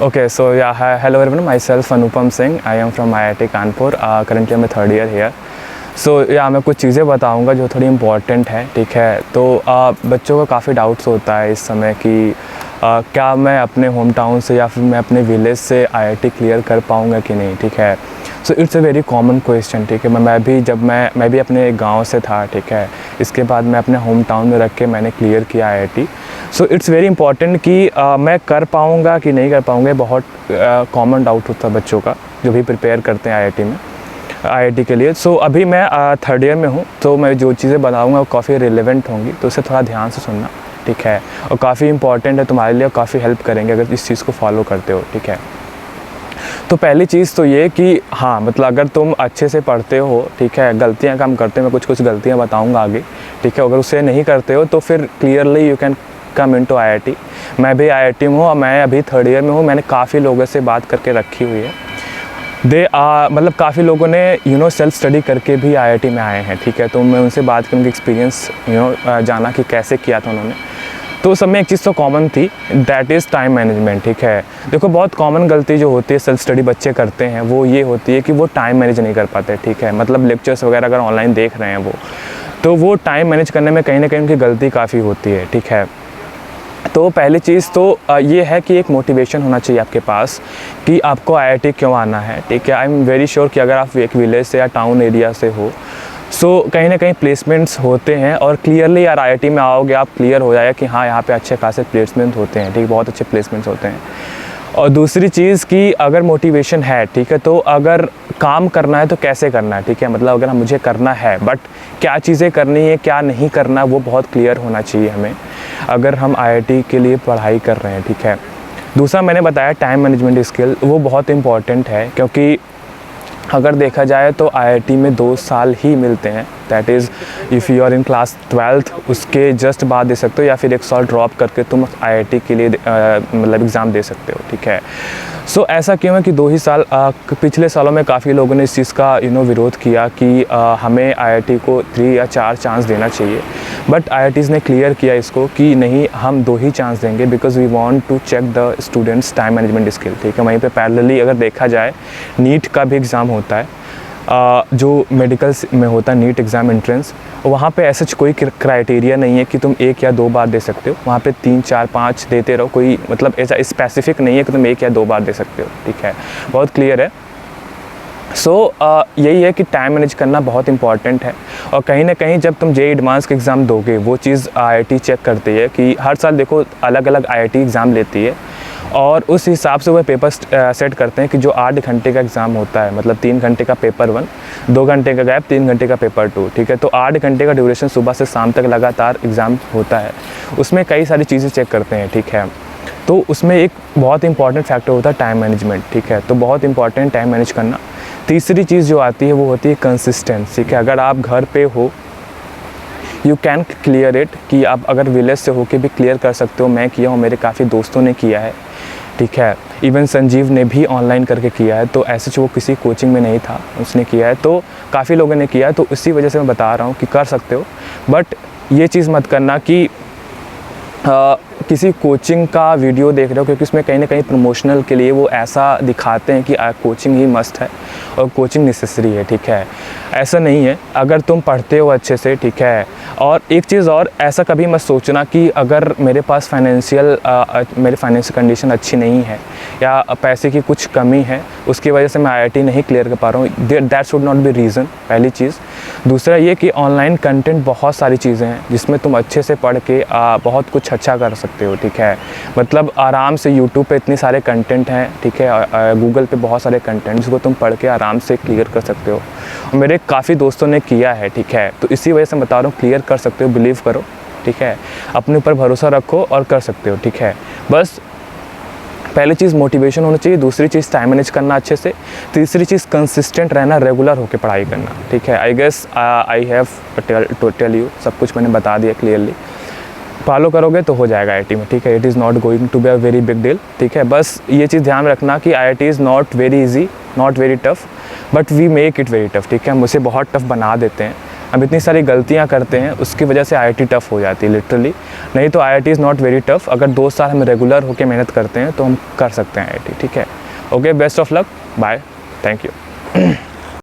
Okay, so yeah, hi, hello everyone. Myself Anupam Singh. I am from IIT Kanpur. Currently I'm a third year here. So yeah, मैं कुछ चीज़ें बताऊंगा जो थोड़ी important है, ठीक है। तो बच्चों को काफ़ी डाउट्स होता है इस समय कि क्या मैं अपने होम टाउन से या फिर मैं अपने विलेज से IIT क्लियर कर पाऊंगा कि नहीं, ठीक है। So it's a very common question, ठीक है। मैं भी अपने गांव से था, ठीक है। इसके बाद मैं अपने होम टाउन में रख के मैंने क्लियर किया IIT। So it's very important कि मैं कर पाऊँगा कि नहीं कर पाऊँगा, बहुत कॉमन डाउट होता है बच्चों का जो भी प्रिपेयर करते हैं IIT के लिए। सो अभी मैं थर्ड ईयर में हूँ, तो मैं जो चीज़ें बताऊँगा वो काफ़ी रिलेवेंट होंगी, तो उसे थोड़ा ध्यान से सुनना, ठीक है। और काफ़ी इंपॉर्टेंट है तुम्हारे लिए और काफ़ी हेल्प करेंगे अगर इस चीज़ को फॉलो करते हो, ठीक है। तो पहली चीज़ तो ये कि हाँ, मतलब अगर तुम अच्छे से पढ़ते हो, ठीक है, गलतियाँ कम करते हो, मैं कुछ गलतियाँ बताऊँगा आगे, ठीक है। अगर उसे नहीं करते हो तो फिर clearly you can come into IIT। मैं भी IIT में हूँ और मैं अभी थर्ड ईयर में हूँ। मैंने काफ़ी लोगों से बात करके रखी हुई है। मतलब काफ़ी लोगों ने सेल्फ स्टडी करके भी IIT में आए हैं, ठीक है। तो मैं उनसे बात की, उनकी एक्सपीरियंस जाना कि कैसे किया था उन्होंने। तो उस समय एक चीज़ तो कॉमन थी, दैट इज़ टाइम मैनेजमेंट, ठीक है। देखो, बहुत कॉमन गलती जो होती है सेल्फ स्टडी बच्चे करते हैं वो ये होती है कि वो टाइम मैनेज नहीं कर पाते, ठीक है। मतलब लेक्चर्स वगैरह अगर ऑनलाइन देख रहे हैं तो वो टाइम मैनेज करने में कहीं ना कहीं उनकी गलती काफ़ी होती है, ठीक है। तो पहली चीज़ तो ये है कि एक मोटिवेशन होना चाहिए आपके पास कि आपको IIT क्यों आना है, ठीक है। आई एम वेरी श्योर कि अगर आप एक विलेज से या टाउन एरिया से हो, सो कहीं ना कहीं प्लेसमेंट्स होते हैं और क्लियरली यार IIT में आओगे आप क्लियर हो जाएगा कि हाँ, यहाँ पे अच्छे खासे प्लेसमेंट होते हैं, ठीक, बहुत अच्छे प्लेसमेंट्स होते हैं। और दूसरी चीज़ कि अगर मोटिवेशन है, ठीक है, तो अगर काम करना है तो कैसे करना है, ठीक है। मतलब अगर मुझे करना है बट क्या चीज़ें करनी है, क्या नहीं करना, वो बहुत क्लियर होना चाहिए हमें अगर हम IIT के लिए पढ़ाई कर रहे हैं, ठीक है। दूसरा मैंने बताया टाइम मैनेजमेंट स्किल, वो बहुत इम्पॉर्टेंट है क्योंकि अगर देखा जाए तो IIT में 2 साल ही मिलते हैं, that is if you are in class 12th उसके जस्ट बाद दे सकते हो या फिर 1 साल ड्रॉप करके तुम IIT के लिए मतलब एग्ज़ाम दे सकते हो, ठीक है। सो ऐसा क्यों है कि 2 ही साल, पिछले सालों में काफ़ी लोगों ने इस चीज़ का विरोध किया कि हमें IIT को 3 या 4 चांस देना चाहिए, बट IITs ने क्लियर किया इसको कि नहीं, हम 2 ही चांस देंगे because we want to check the students time management skill, ठीक है। वहीं पे पैरेलली अगर देखा जाए नीट का भी एग्ज़ाम होता है, जो मेडिकल में होता है नीट एग्ज़ाम एंट्रेंस, वहाँ पे ऐसा कोई क्राइटेरिया नहीं है कि तुम 1 या 2 बार दे सकते हो। वहाँ पे 3, 4, 5 देते रहो, कोई मतलब ऐसा स्पेसिफिक नहीं है कि तुम 1 या 2 बार दे सकते हो, ठीक है। बहुत क्लियर है। सो यही है कि टाइम मैनेज करना बहुत इंपॉर्टेंट है। और कहीं ना कहीं जब तुम JEE एडवांस का एग्ज़ाम दोगे, वो चीज़ IIT चेक करती है कि हर साल देखो अलग अलग IIT एग्ज़ाम लेती है और उस हिसाब से वह पेपर सेट करते हैं कि जो 8 घंटे का एग्ज़ाम होता है, मतलब 3 घंटे का पेपर 1, 2 घंटे का गैप, 3 घंटे का पेपर 2, ठीक है। तो 8 घंटे का ड्यूरेशन, सुबह से शाम तक लगातार एग्ज़ाम होता है। उसमें कई सारी चीज़ें चेक करते हैं, ठीक है। तो उसमें एक बहुत इंपॉर्टेंट फैक्टर होता है टाइम मैनेजमेंट, ठीक है। तो बहुत इंपॉर्टेंट टाइम मैनेज करना। तीसरी चीज़ जो आती है वो होती है कंसिस्टेंसी, ठीक है। अगर आप घर पे हो, यू कैन क्लियर इट, कि आप अगर विलेज से होके भी क्लियर कर सकते हो। मैं किया हूँ, मेरे काफ़ी दोस्तों ने किया है, ठीक है। इवन संजीव ने भी ऑनलाइन करके किया है, तो ऐसे वो किसी कोचिंग में नहीं था, उसने किया है। तो काफ़ी लोगों ने किया है, तो इसी वजह से मैं बता रहा हूँ कि कर सकते हो। बट ये चीज़ मत करना कि किसी कोचिंग का वीडियो देख रहे हो, क्योंकि उसमें कहीं ना कहीं प्रमोशनल के लिए वो ऐसा दिखाते हैं कि कोचिंग ही मस्ट है और कोचिंग नेसेसरी है, ठीक है। ऐसा नहीं है। अगर तुम पढ़ते हो अच्छे से, ठीक है। और एक चीज़ और, ऐसा कभी मत सोचना कि अगर मेरे पास मेरी फाइनेंशियल कंडीशन अच्छी नहीं है या पैसे की कुछ कमी है, उसकी वजह से मैं IIT नहीं क्लियर कर पा रहा हूँ, that should not be reason, पहली चीज़। दूसरा ये कि ऑनलाइन कंटेंट बहुत सारी चीज़ें हैं जिसमें तुम अच्छे से पढ़ के बहुत कुछ अच्छा कर सकते हो, ठीक है। मतलब आराम से यूट्यूब पे इतने सारे कंटेंट हैं, ठीक है। गूगल पे बहुत सारे कंटेंट जिसको तुम पढ़ के आराम से क्लियर कर सकते हो। और मेरे काफ़ी दोस्तों ने किया है, ठीक है। तो इसी वजह से बता रहा हूँ, क्लियर कर सकते हो, बिलीव करो, ठीक है। अपने ऊपर भरोसा रखो और कर सकते हो, ठीक है। बस पहली चीज़ मोटिवेशन होना चाहिए, दूसरी चीज़ टाइम मैनेज करना अच्छे से, तीसरी चीज़ कंसिस्टेंट रहना, रेगुलर होकर पढ़ाई करना, ठीक है। I guess I have to tell you, सब कुछ मैंने बता दिया क्लियरली। फॉलो करोगे तो हो जाएगा IIT में, ठीक है। It is not going to be a very big deal, ठीक है। बस ये चीज़ ध्यान रखना कि IIT is not very easy, not very tough, but we make it very tough, ठीक है। हम उसे बहुत टफ बना देते हैं हम इतनी सारी गलतियाँ करते हैं, उसकी वजह से IIT टफ़ हो जाती है लिटरली। नहीं तो IIT is not very tough. अगर 2 साल हम रेगुलर होकर मेहनत करते हैं तो हम कर सकते हैं IIT, ठीक है। Okay, best of luck, bye, thank you.